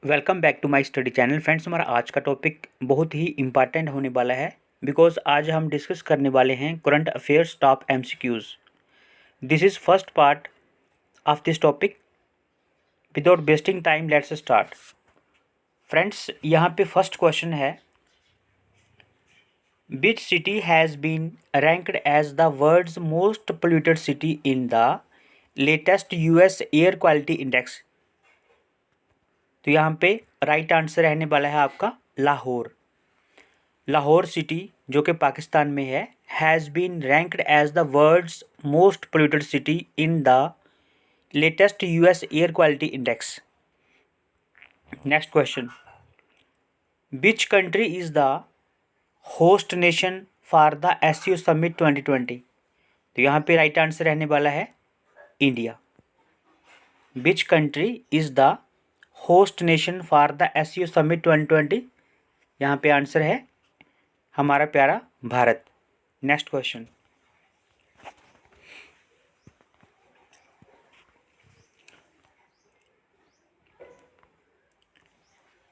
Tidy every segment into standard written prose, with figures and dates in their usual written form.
Welcome back to my study channel. Friends, हमारा आज का टॉपिक बहुत ही इम्पॉर्टेंट होने वाला है बिकॉज आज हम डिस्कस करने वाले हैं current affairs top MCQs. This is first part of this topic. Without wasting time let's start. Friends, यहाँ पे फर्स्ट क्वेश्चन है, which city has been ranked as the world's most polluted city in the latest US air quality index. तो यहाँ पे right answer रहने वाला है आपका लाहौर। लाहौर सिटी जो कि पाकिस्तान में है has been ranked as the world's most polluted city in the latest US air quality index. Next question, which country is the host nation for the SCO summit 2020। तो यहाँ पे राइट आंसर रहने वाला है India. Which country is the host nation for the SCO summit 2020। यहाँ पे answer है हमारा प्यारा Bharat. Next question,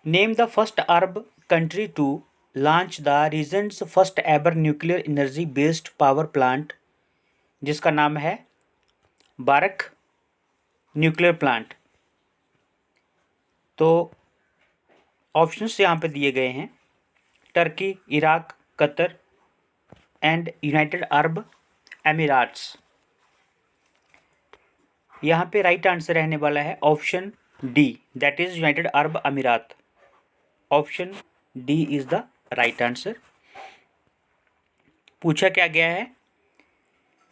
name the first Arab country to launch the regions first ever nuclear energy based power plant, जिसका नाम है बारक न्यूक्लियर प्लांट। तो options यहाँ पे दिए गए हैं, Turkey, Iraq, Qatar and United Arab Emirates. यहाँ पे राइट आंसर रहने वाला है option D, that is United Arab Emirates. Option D is the right answer. पूछा क्या गया है,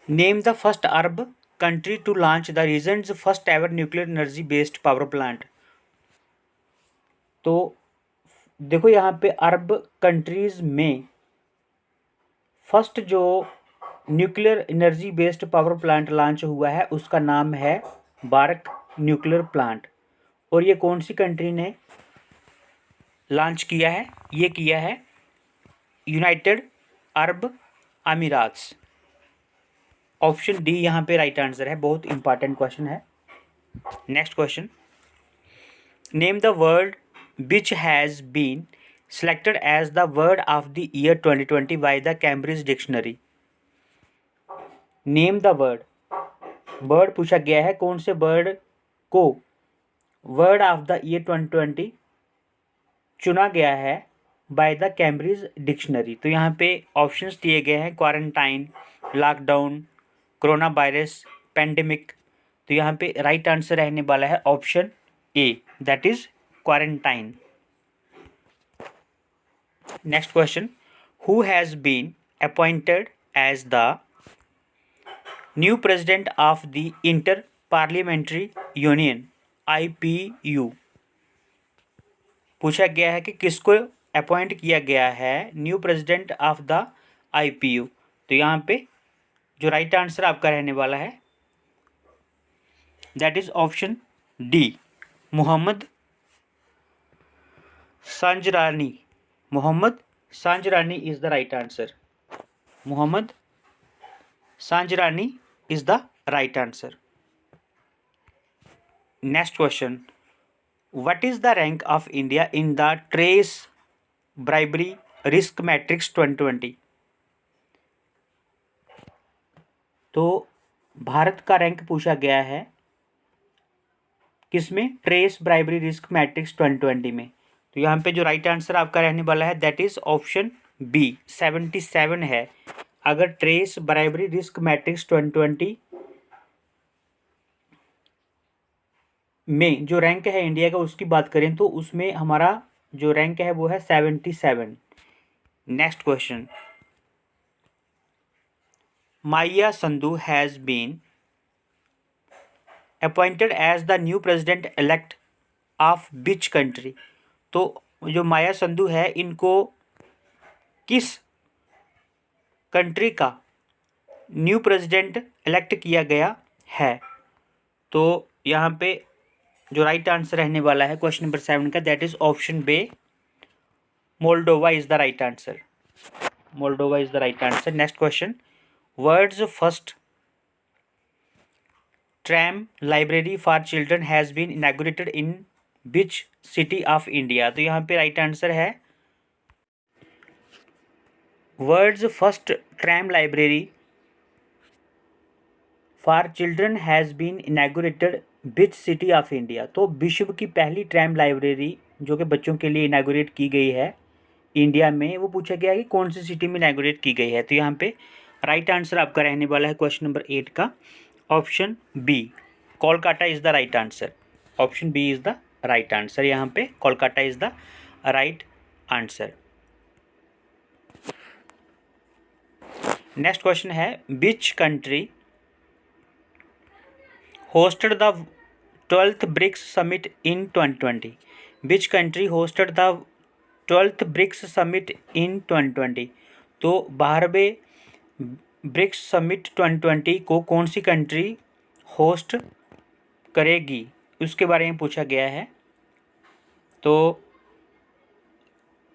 name the first Arab country to launch the regions first ever nuclear energy based power plant. तो देखो यहाँ पे अरब कंट्रीज में first जो nuclear energy based power plant launch हुआ है उसका नाम है बारक न्यूक्लियर प्लांट। और ये कौन सी कंट्री ने लॉन्च किया है? ये किया है United Arab Emirates. Option D यहाँ पे राइट आंसर है। बहुत इंपॉर्टेंट क्वेश्चन है। Next question, name the word which has been selected as the word of the year 2020 by the Cambridge Dictionary। Name the word, word पूछा गया है, कौन से वर्ड को वर्ड ऑफ द ईयर 2020 चुना गया है बाय द कैम्ब्रिज डिक्शनरी। तो यहाँ पे ऑप्शंस दिए गए हैं, quarantine, lockdown, corona virus, pandemic. तो यहाँ पे राइट आंसर रहने वाला है option A, that is quarantine. Next question, who has been appointed as the new president of the inter parliamentary union IPU। पूछा गया है कि किसको अपॉइंट किया गया है new president of the IPU। तो यहाँ पे जो राइट आंसर आपका रहने वाला है that is option D, Mohammad Sanjrani. Mohammad Sanjrani is the right answer. Mohammad Sanjrani is the right answer. Next question, what is the rank of India in the trace bribery risk matrix 2020। तो भारत का रैंक पूछा गया है किसमें? ट्रेस ब्राइबरी रिस्क मैट्रिक्स 2020 में। तो यहाँ पे जो राइट आंसर आपका रहने वाला है दैट इज ऑप्शन बी, 77 है। अगर ट्रेस ब्राइबरी रिस्क मैट्रिक्स 2020 में जो रैंक है इंडिया का उसकी बात करें तो उसमें हमारा जो रैंक है वो है 77। Next question, Maia Sandu has been appointed as the new president elect of which country. तो जो माया संधू है इनको किस कंट्री का न्यू प्रेसिडेंट इलेक्ट किया गया है? तो यहाँ पे जो राइट आंसर रहने वाला है क्वेश्चन नंबर 7 का that is option B, Moldova is the right answer. Moldova is the right answer. Next question, world's first tram library for children has been inaugurated in which city of India. तो यहाँ पे right answer है world's first tram library for children has been inaugurated which city of India. तो विश्व की पहली tram library जो कि बच्चों के लिए इनैगोरेट की गई है इंडिया में, वो पूछा गया है कि कौन सी सिटी में इनैगोरेट की गई है। तो यहाँ पे राइट आंसर आपका रहने वाला है क्वेश्चन नंबर 8 का option B, Kolkata is the right answer. Option B is the right answer. यहाँ पे Kolkata is the right answer. Next question है which country hosted the 12th BRICS summit in 2020? Which country hosted the 12th BRICS summit in 2020? तो 12वें BRICS summit 2020 को कौन सी country host करेगी उसके बारे में पूछा गया है। तो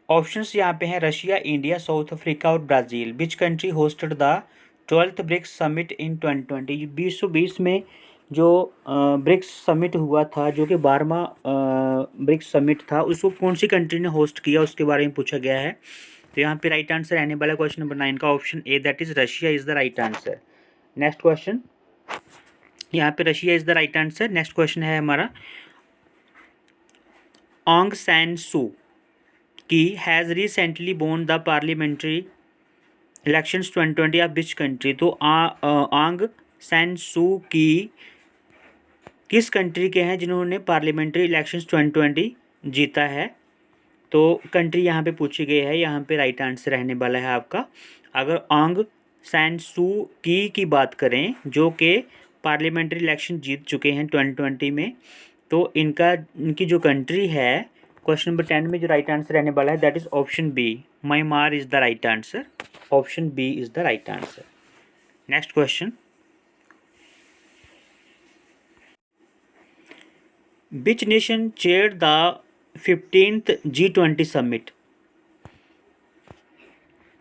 ऑप्शंस यहाँ पे हैं रशिया, इंडिया, साउथ अफ्रीका और Brazil. Which country hosted the 12th BRICS summit in 2020? 2020 में जो ब्रिक्स समिट हुआ था, जो कि 12वां ब्रिक्स समिट था, उसको कौन सी कंट्री ने होस्ट किया उसके बारे में पूछा गया है। तो यहाँ पे राइट आंसर रहने वाला क्वेश्चन नंबर 9 का option A, that is Russia is the right answer. Next question, यहाँ पे Russia is the right answer. Next question है हमारा ऑंग सैन सू की has recently won the parliamentary elections 2020 of which country? तो Aung San सू की किस country के हैं जिन्होंने पार्लियामेंट्री इलेक्शंस 2020 जीता है? तो कंट्री यहाँ पे पूछी गई है। यहाँ पे राइट आंसर रहने वाला है आपका, अगर ऑंग सैन सू की बात करें जो कि पार्लियामेंट्री इलेक्शन जीत चुके हैं 2020 में, तो इनकी जो कंट्री है क्वेश्चन नंबर 10 में जो राइट आंसर रहने वाला है that is option B, Myanmar is the right answer. Option B is the right answer. Next question, Which nation chaired the 15th G20 summit?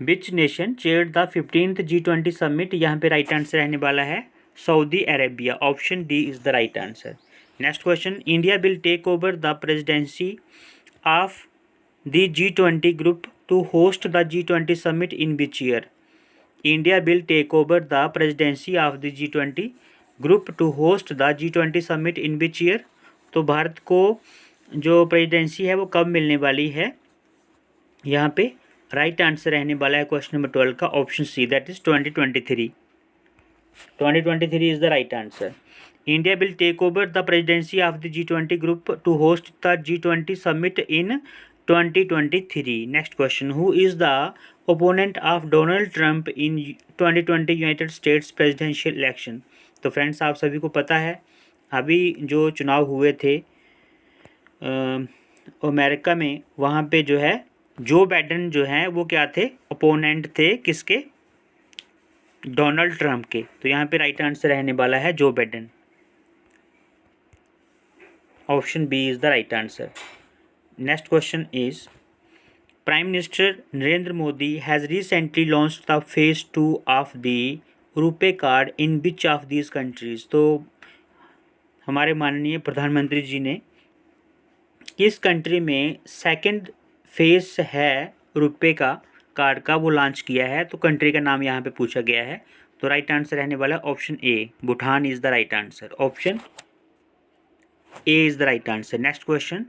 Which nation chaired the 15th G20 summit? यहाँ पे right answer रहने वाला है Saudi Arabia. Option D is the right answer. Next question, India will take over the presidency of the G20 group to host the G20 summit in which year? India will take over the presidency of the G20 group to host the G20 summit in which year? तो भारत को जो presidency है वो कब मिलने वाली है? यहाँ पे राइट आंसर रहने वाला है क्वेश्चन नंबर 12 का option C, that is 2023। 2023 is the right answer. India will take over the presidency of the G20 group to host the G20 summit in 2023। Next question, who is the opponent of Donald Trump in 2020 United States presidential election? तो friends, आप सभी को पता है अभी जो चुनाव हुए थे अमेरिका में, वहाँ पे जो है जो बाइडेन जो हैं वो क्या थे, ओपोनेंट थे किसके? डोनाल्ड ट्रंप के। तो यहाँ पे राइट आंसर रहने वाला है Joe Biden. Option B is the right answer. Next question is prime minister Narendra Modi has recently launched the phase 2 of the RuPay card in which of these countries? तो हमारे माननीय प्रधानमंत्री जी ने किस कंट्री में सेकंड फेज है रुपए का कार्ड का वो लॉन्च किया है? तो कंट्री का नाम यहाँ पे पूछा गया है। तो राइट आंसर रहने वाला है option A, Bhutan is the right answer. Option A is the right answer. Next question,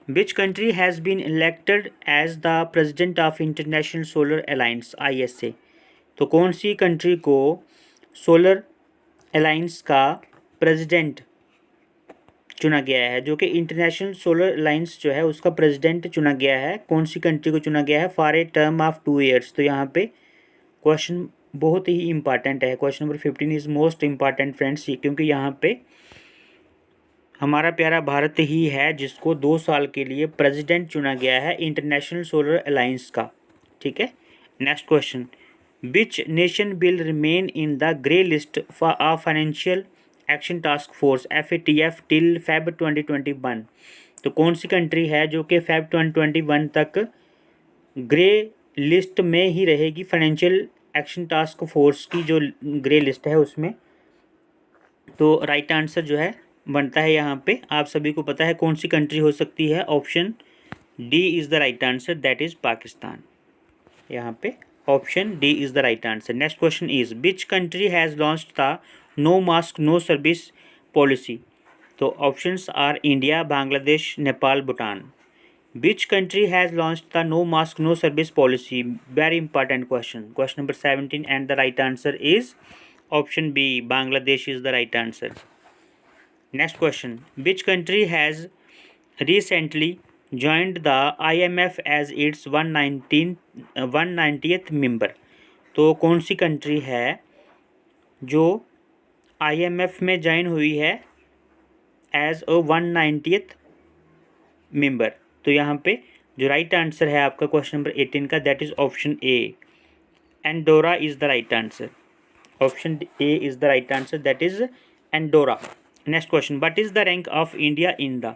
which country has been elected as the president of international solar alliance ISA? तो कौन सी कंट्री को सोलर अलायंस का president चुना गया है, जो कि इंटरनेशनल सोलर अलायंस जो है उसका प्रेसिडेंट चुना गया है? कौन सी कंट्री को चुना गया है? For a term of 2 years। तो यहाँ पे क्वेश्चन बहुत ही इंपॉर्टेंट है। Question number 15 is most important friends, क्योंकि यहाँ पे हमारा प्यारा भारत ही है जिसको 2 साल के लिए प्रेसिडेंट चुना गया है इंटरनेशनल सोलर अलायंस का। ठीक है। Next question, which nation will remain in the grey list of financial action task force FATF till Feb 2021? तो कौन सी कंट्री है जो कि Feb 2021 तक ग्रे लिस्ट में ही रहेगी, फाइनेंशियल एक्शन टास्क फोर्स की जो ग्रे लिस्ट है उसमें? तो राइट आंसर जो है बनता है यहाँ पे, आप सभी को पता है कौन सी कंट्री हो सकती है। Option D is the right answer, that is Pakistan. यहाँ पे option D is the right answer. Next question is which country has launched the no mask no service policy. So options are India, Bangladesh, Nepal, Bhutan. Which country has launched the no mask no service policy, very important question, question number 17 and the right answer is option B, Bangladesh is the right answer. Next question, which country has recently joined the IMF as its 190th member। तो कौन सी country है जो IMF में join हुई है as a 190th member. तो यहाँ पे जो राइट आंसर है आपका क्वेश्चन नंबर 18 का, that is option A, Andorra is the right answer. Option A is the right answer, that is Andorra. Next question, what is the rank of India in the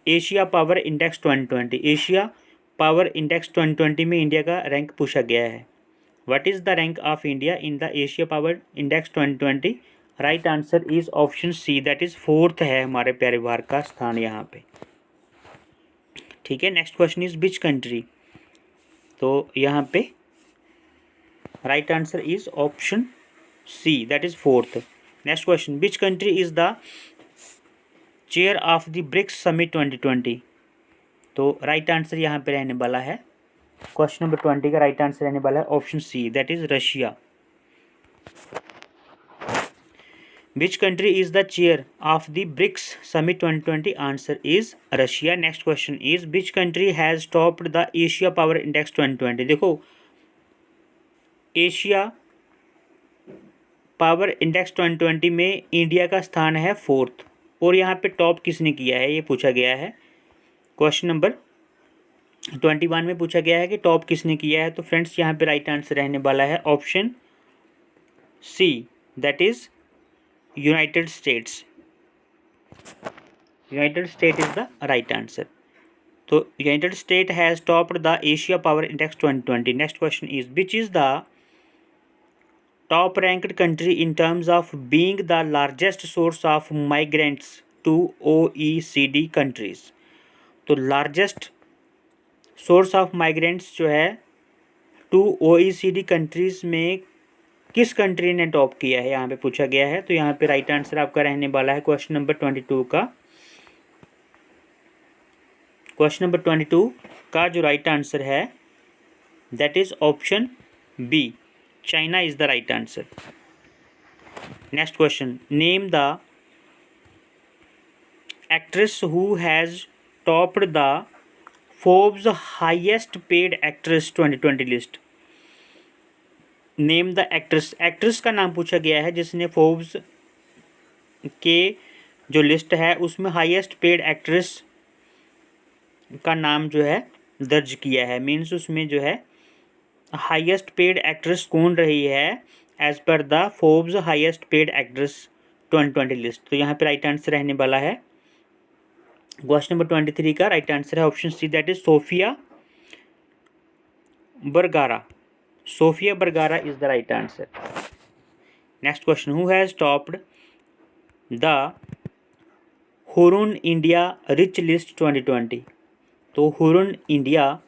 Asia power index 2020। Asia power index 2020 में India का rank पूछा गया है। What is the rank of India in the Asia power index 2020। Right answer is option C, that is 4th है हमारे प्यारे भारत का स्थान यहाँ पे। ठीक है, next question is which country. तो यहाँ पे right answer is option C, that is 4th। Next question, which country is the chair of the BRICS summit 2020। तो राइट आंसर यहाँ पे रहने वाला है, क्वेश्चन नंबर 20 का राइट आंसर रहने वाला है option C, that is Russia. Which country is the chair of the BRICS summit 2020। Answer is Russia. Next question is which country has topped the Asia power index 2020। देखो, Asia power index 2020 में India का स्थान है 4th, और यहाँ पे top किसने किया है ये पूछा गया है। क्वेश्चन नंबर 21 में पूछा गया है कि टॉप किसने किया है। तो फ्रेंड्स यहाँ पे राइट आंसर रहने वाला है option C, that is United States. United State is the right answer. तो United State has topped the Asia power index 2020। Next question is which is the top ranked country in terms of being the largest source of migrants to OECD countries. तो largest source of migrants जो है to OECD countries में किस country ने top किया है, यहाँ पे पूछा गया है। तो यहाँ पे राइट आंसर आपका रहने वाला है क्वेश्चन नंबर 22 का। क्वेश्चन नंबर 22 का जो राइट आंसर है that is option B, China is the right answer. Next question, name the actress who has topped the Forbes highest paid actress 2020 list. Name the actress, actress का नाम पूछा गया है जिसने Forbes के जो लिस्ट है उसमें हाईएस्ट पेड एक्ट्रेस का नाम जो है दर्ज किया है। मीन्स उसमें जो है हाईएस्ट पेड एक्ट्रेस कौन रही है as per the Forbes highest paid actress 2020 list. तो यहाँ पे राइट आंसर रहने वाला है क्वेश्चन नंबर 23 का राइट आंसर है option C, that is Sofia Vergara. Sofia Vergara is the right answer. Next question, who has topped the Hurun India rich list 2020। तो Hurun India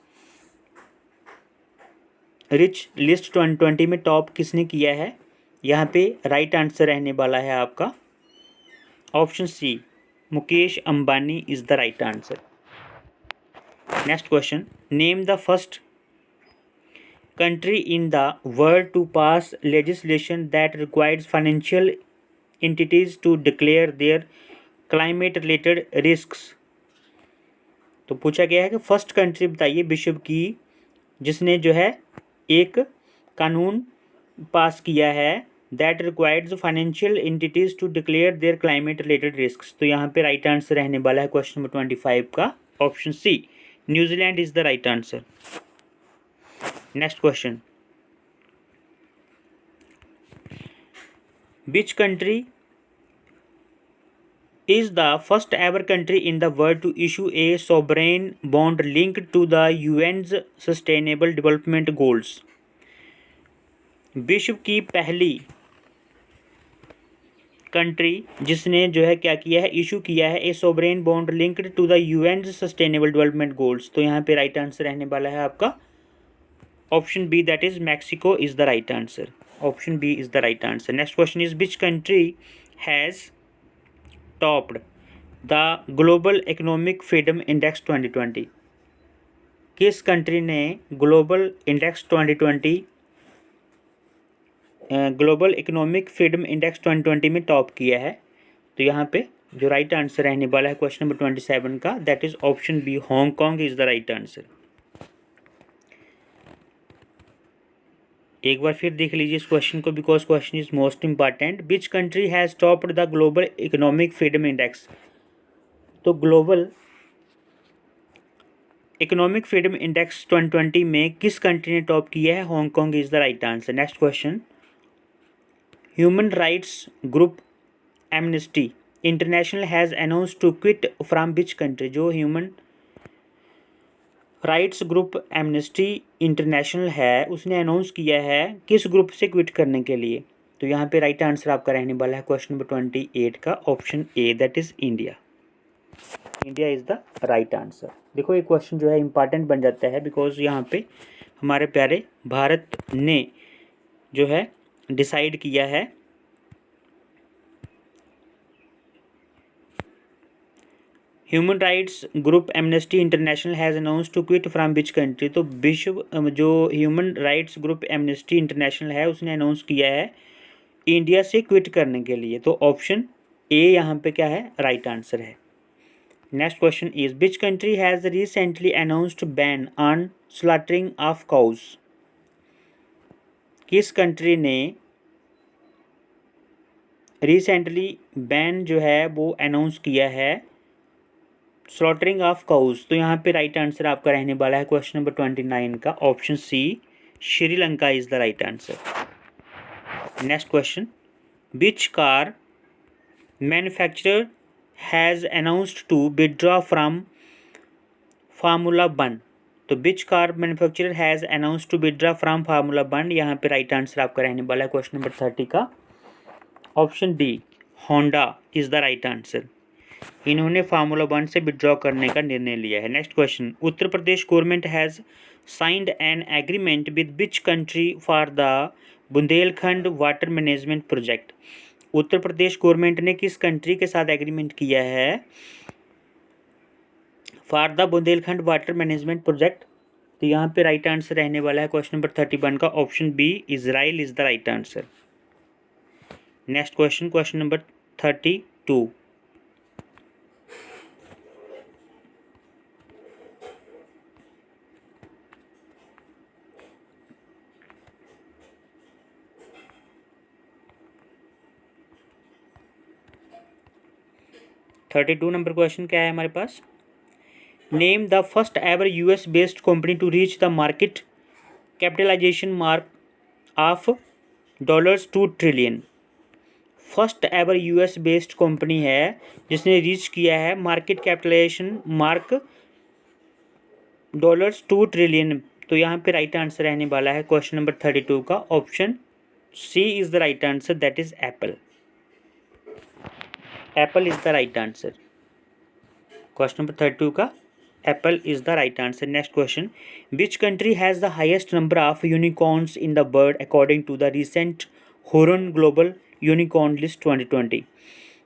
rich list 2020 में top किसने किया है। यहाँ पे right answer रहने वाला है आपका option C, Mukesh Ambani is the right answer. Next question, name the first country in the world to pass legislation that requires financial entities to declare their climate related risks। तो पूछा गया है कि फर्स्ट कंट्री बताइए विश्व की जिसने जो है एक कानून पास किया है that requires financial entities to declare their climate related risks. तो यहाँ पे राइट आंसर रहने वाला है क्वेश्चन नंबर 25 का option C, New Zealand is the right answer. Next question, which country is the first ever country in the world to issue a sovereign bond linked to the UN's sustainable development goals. विश्व की पहली country जिसने जो है क्या किया है, issue किया है a sovereign bond linked to the UN sustainable development goals. तो यहाँ पे राइट आंसर रहने वाला है आपका option B, that is Mexico is the right answer. Option B is the right answer. Next question is which country has topped the global economic freedom index 2020। किस country ने global index 2020 global economic freedom index 2020 में top किया है? तो यहाँ पे जो right answer रहने वाला है क्वेश्चन नंबर 27 का, that is option B, Hong Kong is the right answer. एक बार फिर देख लीजिए इस क्वेश्चन को, because question is most important. Which country has topped the global economic freedom index. तो ग्लोबल इकोनॉमिक फ्रीडम इंडेक्स 2020 में किस कंट्री ने टॉप किया है? Hong Kong is the right answer. Next question, human rights group Amnesty International has announce to quit from which country. जो human rights group Amnesty International है उसने announce किया है किस ग्रुप से क्विट करने के लिए? तो यहाँ पे राइट आंसर आपका रहने वाला है क्वेश्चन नंबर 28 का option A, that is India. India is the right answer. देखो ये क्वेश्चन जो है इंपॉर्टेंट बन जाता है, बिकॉज यहाँ पे हमारे प्यारे भारत ने जो है डिसाइड किया है human rights group Amnesty International has announce to quit from which country. तो विश्व जो human rights group Amnesty International है उसने अनाउंस किया है इंडिया से क्विट करने के लिए। तो ऑप्शन ए यहाँ पे क्या है, राइट आंसर है। Next question is which country has recently announced ban on slaughtering of cows. किस कंट्री ने रिसेंटली बैन जो है वो अनाउंस किया है स्लॉटरिंग ऑफ काउज? तो यहाँ पे राइट आंसर आपका रहने वाला है क्वेश्चन नंबर 29 का option C, Sri Lanka is the right answer. Next question, which car manufacturer has announced to withdraw from formula 1। तो which car manufacturer has announced to withdraw from formula 1। यहाँ पे राइट आंसर आपका रहने वाला है क्वेश्चन नंबर 30 का option D, Honda is the right answer. इन्होंने formula 1 से विड्रॉ करने का निर्णय लिया है। Next question, Uttar Pradesh government has signed an agreement with which country for the Bundelkhand water management project. Uttar Pradesh government ने किस कंट्री के साथ एग्रीमेंट किया है for the Bundelkhand water management project? तो यहाँ पे राइट आंसर रहने वाला है क्वेश्चन नंबर 31 का option B, Israel is the right answer. Next question, question number 32, number question क्या है हमारे पास? Name the first ever US based company to reach the market capitalization mark of $2 trillion. First ever US based company है जिसने reach किया है market capitalization mark $2 trillion. तो यहाँ पे राइट आंसर रहने वाला है क्वेश्चन नंबर 32 का option C is the right answer, that is apple. Apple is the right answer. Question number 32 का apple is the right answer. Next question, which country has the highest number of unicorns in the world according to the recent Hurun global unicorn list 2020।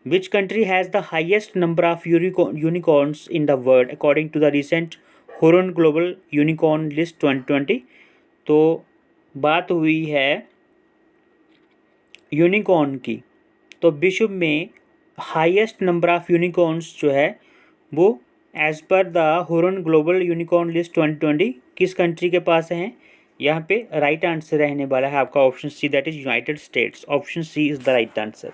Which country has the highest number of unicorns in the world according to the recent Hurun global unicorn list 2020। तो बात हुई है unicorn की, तो विश्व में highest number of unicorns जो है वो as per the Hurun global unicorn list 2020 किस कंट्री के पास हैं? यहाँ पे राइट आंसर रहने वाला है आपका option C, that is United States. Option C is the right answer.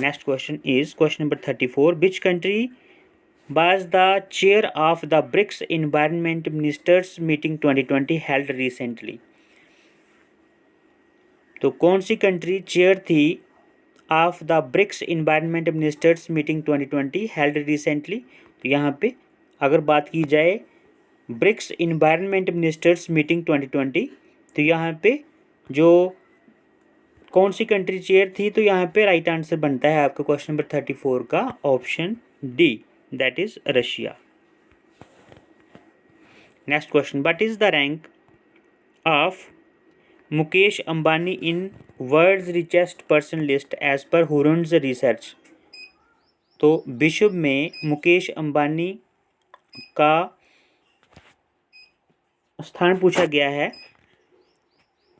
Next question is question number 34, which country was the chair of the BRICS Environment Ministers Meeting 2020 held recently। तो कौन सी country chair थी of the BRICS environment ministers meeting 2020 held recently? तो यहाँ पे अगर बात की जाए ब्रिक्स इन्वायरमेंट मिनिस्टर्स मीटिंग 2020, तो यहाँ पे जो कौन सी कंट्री चेयर थी? तो यहाँ पे राइट आंसर बनता है आपका क्वेश्चन नंबर 34 का option D, that is Russia. Next question, what is the rank of Mukesh Ambani in world's richest person list as per Hurun's research? तो विश्व में मुकेश अंबानी का स्थान पूछा गया है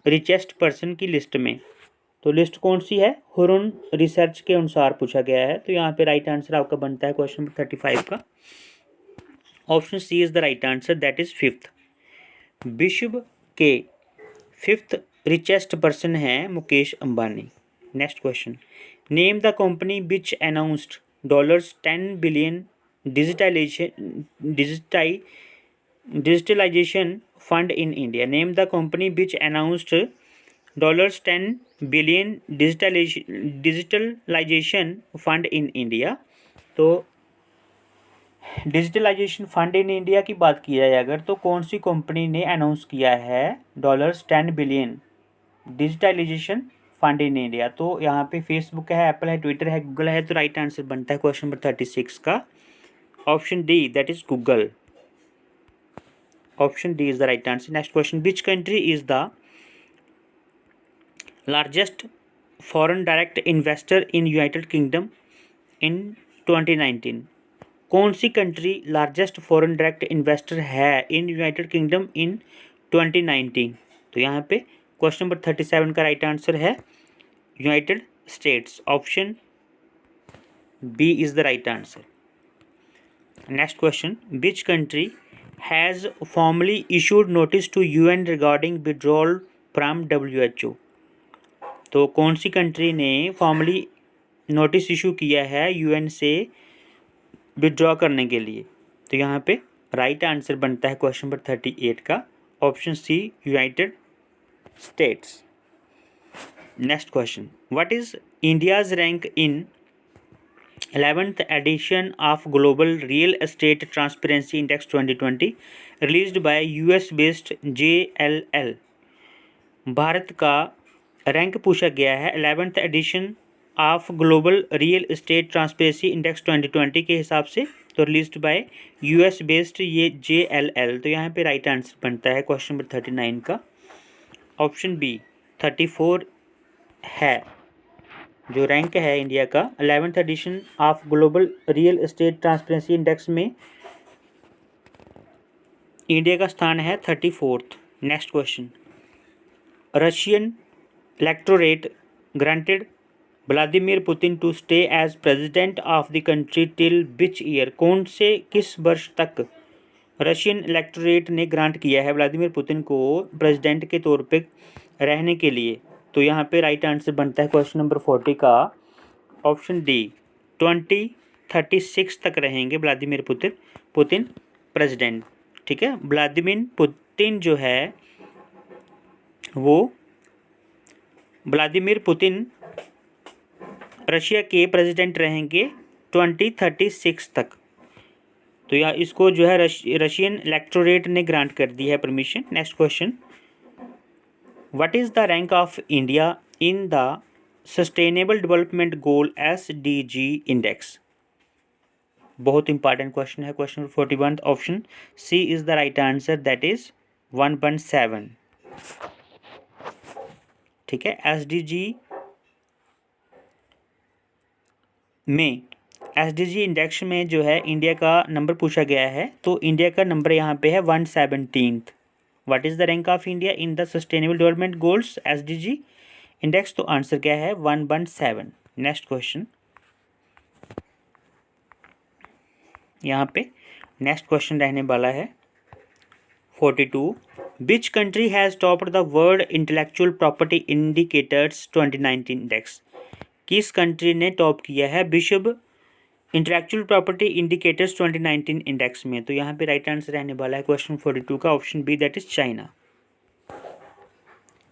रिचेस्ट पर्सन की लिस्ट में। तो लिस्ट कौन सी है? हुरन रिसर्च के अनुसार पूछा गया है। तो यहाँ पे राइट आंसर आपका बनता है क्वेश्चन नंबर 35 का option C is the right answer, that is fifth. विश्व के फिफ्थ रिचेस्ट पर्सन है Mukesh Ambani. Next question, name the company which announced $10 billion digitalisation fund in India. Name the company which announced $10 billion digitalisation fund in India. तो digitalisation fund in India की बात की जाए अगर, तो कौन सी कंपनी ने अनाउंस किया है $10 billion digitalisation fund in India? तो यहाँ पे फेसबुक है, एप्पल है, ट्विटर है, गूगल है। तो राइट आंसर बनता है क्वेश्चन नंबर 36 का option D, that is Google. Option D is the right answer. Next question, which country is the largest foreign direct investor in United Kingdom in 2019? कौन सी country largest foreign direct investor है in United Kingdom in 2019? तो यहाँ पे question number 37 का right answer है United States. Option B is the right answer. Next question, which country has formally issued notice to UN regarding withdrawal from WHO? तो कौन सी country ने formally notice issue किया है यूएन से withdraw करने के लिए? तो यहाँ पे राइट आंसर बनता है क्वेश्चन नंबर 38 का option C, United States. Next question, what is India's rank in 11th edition of Global Real Estate Transparency Index 2020 released by US based JLL? भारत का रैंक पूछा गया है 11th edition of global real estate transparency index 2020 के हिसाब से, तो released by US based ये JLL। तो यहाँ पे राइट आंसर बनता है क्वेश्चन नंबर 39 का ऑप्शन बी, 34 है जो रैंक है इंडिया का 11th edition of global real estate transparency index में इंडिया का स्थान है 34th। Next question, Russian electorate granted Vladimir Putin to stay as president of the country till which year? कौन से किस वर्ष तक रशियन इलेक्टोरेट ने ग्रांट किया है व्लादिमीर पुतिन को प्रेसिडेंट के तौर पे रहने के लिए? तो यहाँ पे राइट आंसर बनता है क्वेश्चन नंबर 40 का ऑप्शन डी, 2036 तक रहेंगे व्लादिमीर पुतिन प्रेसिडेंट। ठीक है, व्लादिमीर पुतिन जो है वो व्लादिमीर पुतिन रशिया के प्रेसिडेंट रहेंगे 2036 तक। तो यहाँ इसको जो है रशियन इलेक्टोरेट ने ग्रांट कर दी है permission. Next question, what is the rank of India in the sustainable development goal SDG index? बहुत इंपॉर्टेंट क्वेश्चन है। Question number 41 option C is the right answer, that is 1.7। ठीक है, SDG index में जो है इंडिया का number पूछा गया है, तो इंडिया का नंबर यहाँ पे है 117th। What is the rank of India in the sustainable development goals SDG index? तो आंसर क्या है 117। नेक्स्ट क्वेश्चन, यहाँ पे नेक्स्ट क्वेश्चन रहने वाला है 42, विच country has topped the world intellectual property indicators 2019 index? किस कंट्री ने टॉप किया है विश्व इंटेलेक्चुअल प्रॉपर्टी इंडिकेटर्स 2019 इंडेक्स में? तो यहाँ पे राइट आंसर रहने वाला है क्वेश्चन 42 का option B, that is China.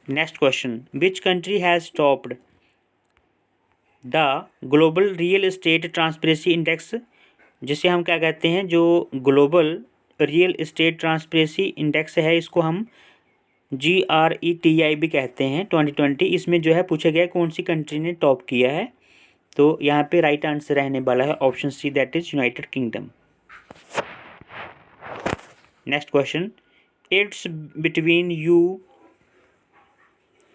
Next question, which country has topped the global real estate transparency index, जिसे हम क्या कहते हैं, जो global real estate transparency index है, इसको हम GRETI भी कहते हैं 2020। इसमें जो है पूछा गया है कौन सी कंट्री ने टॉप किया है, तो यहाँ पे राइट आंसर रहने वाला है option C, that is United Kingdom. Next question, it's between you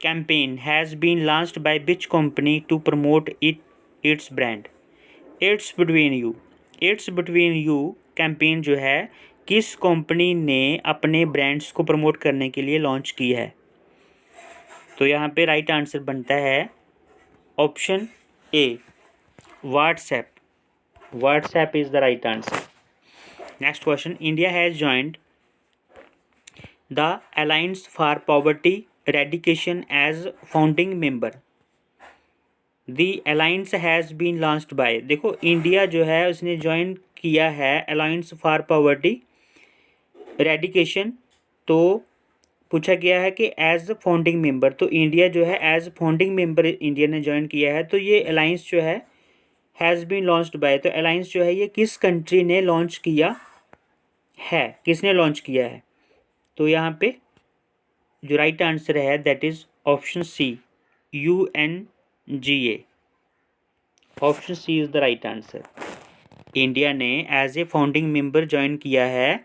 campaign has been launched by which company to promote its brand? It's between you, it's between you campaign जो है किस company ने अपने brands को promote करने के लिए launch की है? तो यहाँ पे राइट आंसर बनता है option A, WhatsApp. WhatsApp is the right answer. Next question, India has joined the alliance for poverty eradication as founding member. The alliance has been launched by, देखो इंडिया जो है उसने ज्वाइन किया है alliance for poverty eradication, तो पूछा गया है कि एज फाउंडिंग मेंबर, तो इंडिया जो है एज फाउंडिंग मेंबर इंडिया ने ज्वाइन किया है। तो ये अलायंस जो है हैज़ बीन लॉन्च्ड बाय, तो अलायंस जो है ये किस कंट्री ने लॉन्च किया है, किसने लॉन्च किया है? तो यहाँ पे जो राइट आंसर है that is option C, UNGA। Option C is the right answer. India ने as a founding member join किया है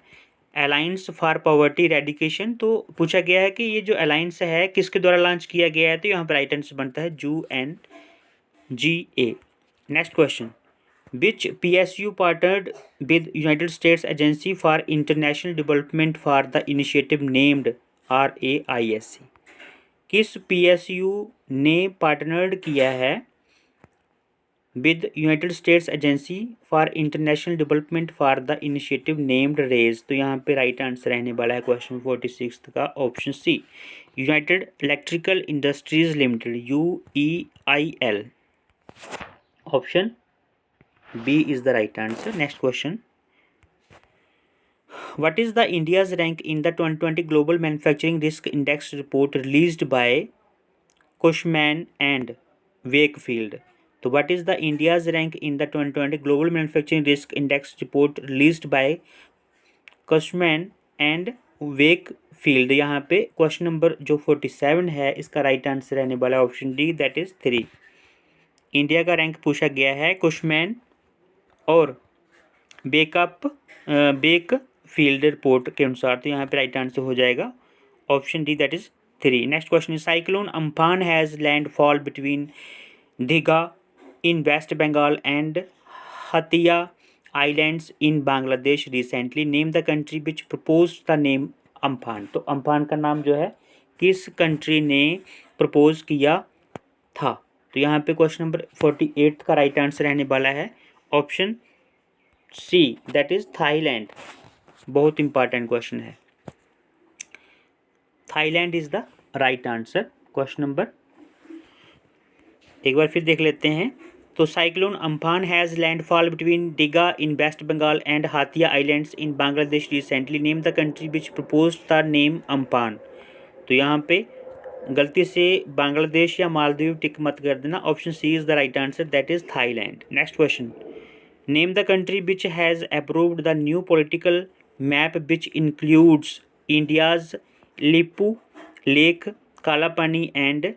अलायंस फॉर पॉवर्टी रेडिकेशन। तो पूछा गया है कि ये जो अलायंस है किसके द्वारा लॉन्च किया गया है, तो यहाँ पर राइट आंसर बनता है UNGA। Next question, which PSU partnered with United States agency for international development for the initiative named RAISC? किस PSU ने पार्टनर्ड किया है with United States agency for international development for the initiative named RAISE? तो यहाँ पे right answer रहने वाला है क्वेश्चन 46 का option C, United Electrical Industries Limited, UEIL। Option B is the right answer. Next question, what is the India's rank in the 2020 Global Manufacturing Risk Index report released by Cushman and Wakefield? तो what is the India's rank in the 2020 Global Manufacturing Risk Index report released by Cushman and Wakefield? यहाँ पे question number जो 47 है इसका right answer रहने वाला है option D, that is 3। India का रैंक पूछा गया है कुशमैन और बेक फील्ड रिपोर्ट के अनुसार, तो यहाँ पे राइट आंसर हो जाएगा option D, that is 3। Next question, cyclone Amphan has landfall between Digha in West Bengal and Hatiya islands in Bangladesh recently, name the country which propose the name Amphan. तो Amphan का नाम जो है किस कंट्री ने प्रपोज किया था? तो यहाँ पे क्वेश्चन नंबर 48 का राइट आंसर रहने वाला है option C, that is Thailand. बहुत इंपॉर्टेंट क्वेश्चन है, Thailand is the right answer. Question number एक बार फिर देख लेते हैं। तो cyclone Amphan has landfall between Digha in West Bengal and Hatiya islands in Bangladesh recently, name the country which propose the name Amphan. तो यहाँ पे गलती से बांग्लादेश या मालदीव टिक मत कर देना, option C is the right answer, that is Thailand. Next question, name the country which has approved the new political map which includes India's Lipulekh, Kalapani and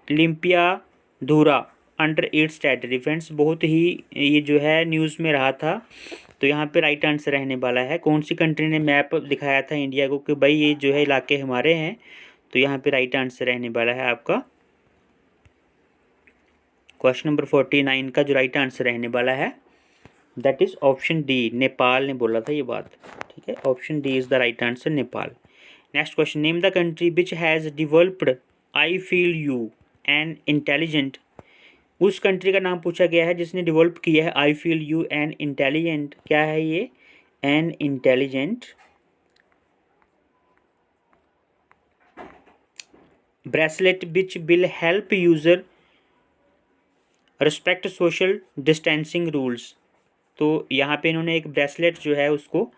Limpiyadhura under its territory. Friends बहुत ही ये जो है न्यूज़ में रहा था, तो यहाँ पे राइट आंसर रहने वाला है कौन सी कंट्री ने मैप दिखाया था इंडिया को कि भाई ये जो है इलाके हमारे हैं, तो यहाँ पे राइट आंसर रहने वाला है आपका क्वेश्चन नंबर 49 का जो राइट आंसर रहने वाला है that is option D, Nepal ने बोला था ये बात, ठीक है। Option D is the right answer, Nepal. Next question, name the country which has developed I feel you an intelligent. उस कंट्री का नाम पूछा गया है जिसने डिवेल्प किया है I feel you an intelligent. क्या है ये? An intelligent bracelet which will help user respect social distancing rules. तो यहाँ पे इन्होंने एक ब्रेसलेट जो है उसको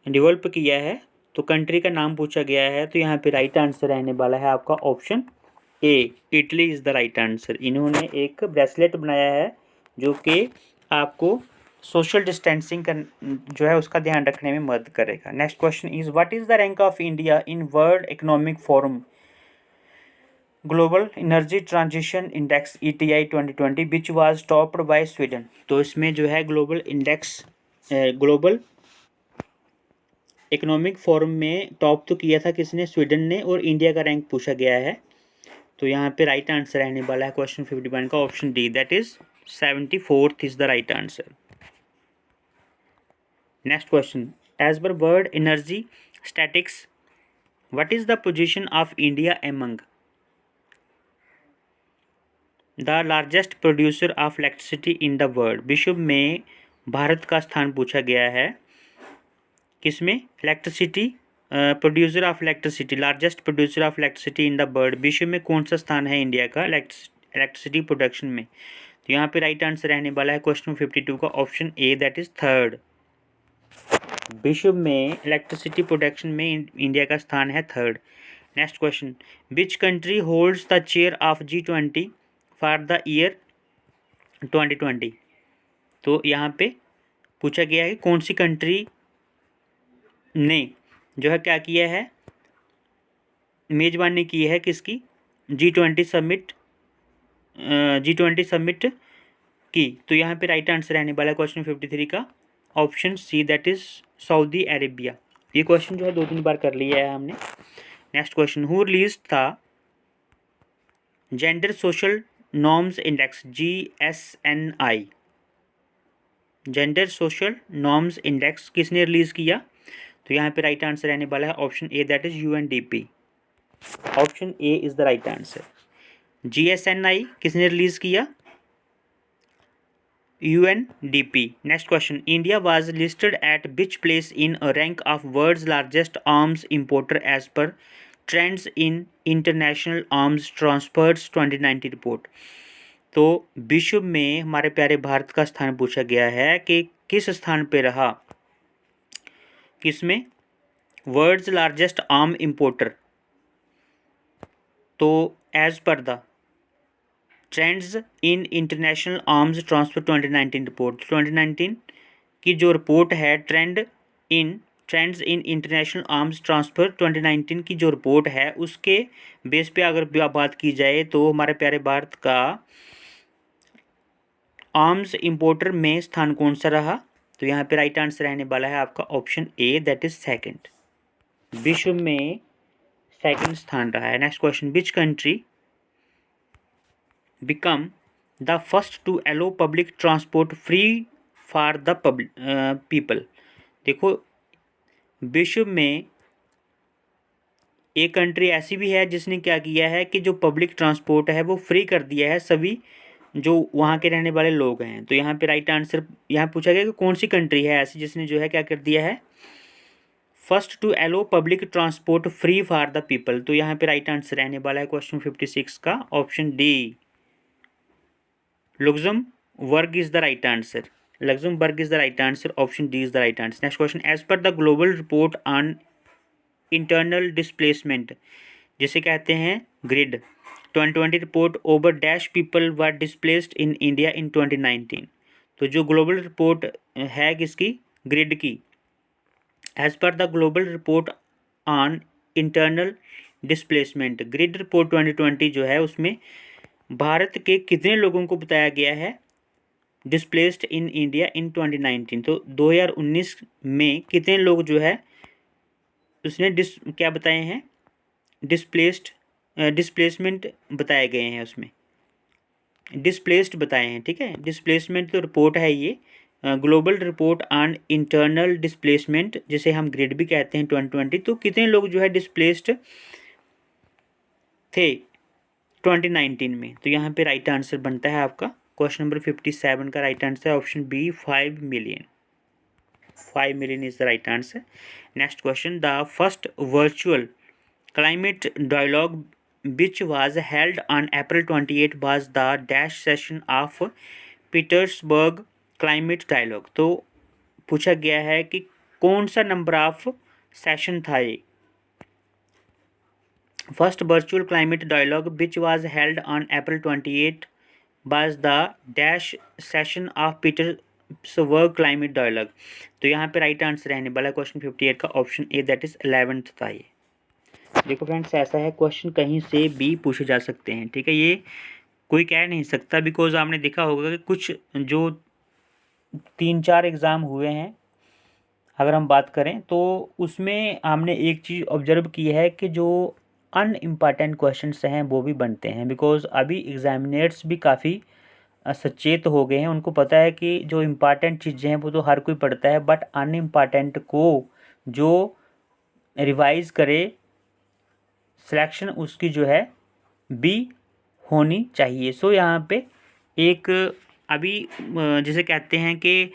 डेवलप किया है, तो कंट्री का नाम पूछा गया है, तो यहाँ पे राइट आंसर रहने वाला है आपका option A, Italy is the right answer. इन्होंने एक ब्रेसलेट बनाया है जो कि आपको सोशल डिस्टेंसिंग का जो है उसका ध्यान रखने में मदद करेगा। Next question is what is the rank of India in world economic forum global energy transition index ETI 2020 which was topped by Sweden. तो इसमें जो है global index global economic forum में टॉप तो किया था किसने, स्वीडन ने, और इंडिया का रैंक पूछा गया है। तो यहाँ पे राइट आंसर रहने वाला है क्वेश्चन 51 का option D, that is 74th is the right answer. Next question, as per world energy statics what is the position of India among the largest producer of electricity in the world. विश्व में भारत का स्थान पूछा गया है किसमें, electricity producer of electricity, largest producer of electricity in the world, विश्व में कौन सा स्थान है इंडिया का इलेक्ट्रिसिटी प्रोडक्शन में। तो यहाँ पे राइट आंसर रहने वाला है क्वेश्चन 52 का option A, that is third. विश्व में इलेक्ट्रिसिटी प्रोडक्शन में इंडिया का स्थान है third. Next question, which country holds the chair of G20 for the year 2020। तो यहाँ पे पूछा गया है कि कौन सी कंट्री ने जो है क्या किया है, मेज़बानी की है किसकी, G20 समिट की। तो यहाँ पे राइट आंसर रहने वाला है क्वेश्चन 53 का option C, that is Saudi Arabia. ये क्वेश्चन जो है 2-3 बार कर लिया है हमने। नेक्स्ट क्वेश्चन, हु रिलीज था gender social norms index GSNI। Gender social norms index किसने रिलीज किया। तो यहाँ पे राइट आंसर रहने वाला है option A, that is UNDP। Option A is the right answer. GSNI किसने रिलीज किया, UNDP। Next question, India was listed at which place in a rank of world's largest arms importer as per trends in international arms transfers 2019 report. तो विश्व में हमारे प्यारे भारत का स्थान पूछा गया है कि किस स्थान पे रहा, किसमें, वर्ल्ड्स लार्जेस्ट आर्म इंपोर्टर। तो as per the trends in international arms transfer 2019 report, 2019 की जो रिपोर्ट है trends in international arms transfer 2019 की जो रिपोर्ट है उसके बेस पे अगर बात की जाए तो हमारे प्यारे भारत का आर्म्स इंपोर्टर में स्थान कौन सा रहा। तो यहाँ पे राइट आंसर रहने वाला है आपका option A, that is second. विश्व में सेकंड स्थान रहा है। Next question, which country become the first to allow public transport free for the people. देखो विश्व में एक कंट्री ऐसी भी है जिसने क्या किया है कि जो पब्लिक ट्रांसपोर्ट है वो फ्री कर दिया है सभी जो वहाँ के रहने वाले लोग हैं। तो यहाँ पे राइट आंसर यहाँ पूछा गया कि कौन सी कंट्री है ऐसी जिसने जो है क्या कर दिया है, first to allow public transport free for the people. तो यहाँ पे राइट आंसर रहने वाला है क्वेश्चन 56 का option D, Luxembourg is the right answer. Luxembourg is the right answer, option D is the right answer. Next question, as per the global report on internal displacement जिसे कहते हैं grid 2020 report, over dash people were displaced in India in 2019। तो जो global report है किसकी, grid की, as per the global report on internal displacement grid report 2020 जो है उसमें भारत के कितने लोगों को बताया गया है डिस्प्लेस्ड इन इंडिया इन 2019। तो 2019 में कितने लोग जो है उसने क्या बताए हैं, डिस्प्लेसमेंट बताए गए हैं, उसमें डिस्प्लेस्ड बताए हैं। ठीक है, डिस्प्लेसमेंट तो रिपोर्ट है ये, global report on internal displacement जिसे हम ग्रिड भी कहते हैं 2020। तो कितने लोग जो है डिस्प्लेस्ड थे 2019 में। तो यहाँ पे राइट आंसर बनता है आपका क्वेश्चन नंबर 57 का राइट आंसर है option B, 5 million. 5 million is the right answer. Next question, the first virtual climate dialogue which was held on April 28 was the dash session of Petersburg climate dialogue। तो पूछा गया है कि कौन सा number of session था ये। First virtual climate dialogue which was held on April 28 was the dash session of Petersburg climate dialogue। तो यहाँ पे राइट आंसर रहने वाला क्वेश्चन 58 का option A, that is 11th था ये। देखो फ्रेंड्स, ऐसा है, क्वेश्चन कहीं से भी पूछे जा सकते हैं, ठीक है। ये कोई कह नहीं सकता, बिकॉज आपने देखा होगा कि कुछ जो 3-4 एग्ज़ाम हुए हैं अगर हम बात करें, तो उसमें हमने एक चीज़ ऑब्जर्व की है कि जो अनइम्पॉर्टेंट क्वेश्चंस हैं वो भी बनते हैं, बिकॉज अभी एग्जामिनेर्स भी काफ़ी सचेत हो गए हैं। उनको पता है कि जो इम्पॉर्टेंट चीज़ें हैं वो तो हर कोई पढ़ता है, बट अनइम्पॉर्टेंट को जो रिवाइज करे, सिलेक्शन उसकी जो है बी होनी चाहिए। सो यहाँ पे एक अभी जैसे कहते हैं कि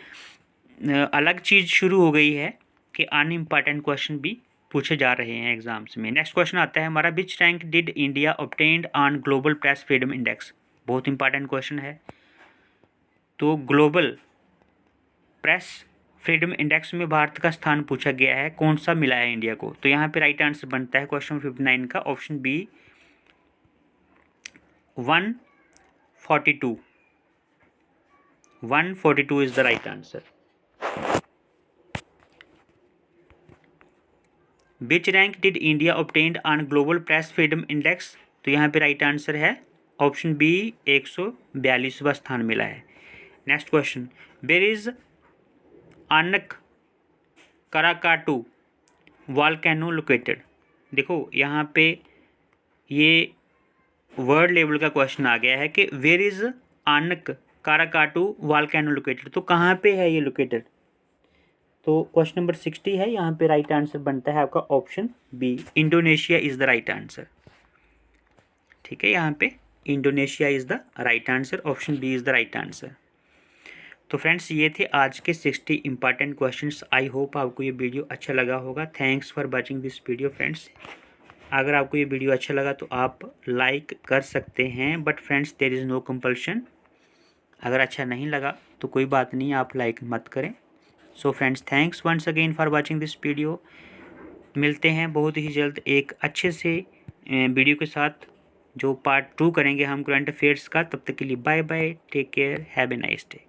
अलग चीज़ शुरू हो गई है कि अनइम्पॉर्टेंट क्वेश्चन भी पूछे जा रहे हैं एग्जाम्स में। नेक्स्ट क्वेश्चन आता है हमारा, विच rank did India obtained on global press freedom index. बहुत इंपॉर्टेंट क्वेश्चन है। तो ग्लोबल प्रेस फ्रीडम इंडेक्स में भारत का स्थान पूछा गया है, कौन सा मिला है इंडिया को। तो यहाँ पे राइट आंसर बनता है क्वेश्चन 59 का option B 142। 142 is the right answer. Which rank did India obtained on global press freedom index. तो यहाँ पे राइट आंसर है ऑप्शन बी 142वां स्थान मिला है। नेक्स्ट क्वेश्चन, वेयर इज आनक कराकाटू वॉल्केनो लोकेटेड। देखो यहाँ पे ये वर्ड लेवल का क्वेश्चन आ गया है कि वेयर इज आनक काराकाटू वॉल्केनो लोकेटेड। तो कहाँ पे है ये लोकेटेड। तो क्वेश्चन नंबर 60 है, यहाँ पे राइट आंसर बनता है आपका option B, Indonesia is the right answer. ठीक है, यहाँ पे Indonesia is the right answer, option B is the right answer. तो फ्रेंड्स, ये थे आज के 60 इंपॉर्टेंट क्वेश्चंस। आई होप आपको ये वीडियो अच्छा लगा होगा। Thanks for watching this video friends. अगर आपको ये वीडियो अच्छा लगा तो आप लाइक कर सकते हैं, but friends there is no compulsion. अगर अच्छा नहीं लगा तो कोई बात नहीं, आप लाइक मत करें। So friends, thanks once again for watching this video. मिलते हैं बहुत ही जल्द एक अच्छे से वीडियो के साथ, जो पार्ट 2 करेंगे हम करंट अफेयर्स का। तब तक के लिए bye bye, take care, have a nice day.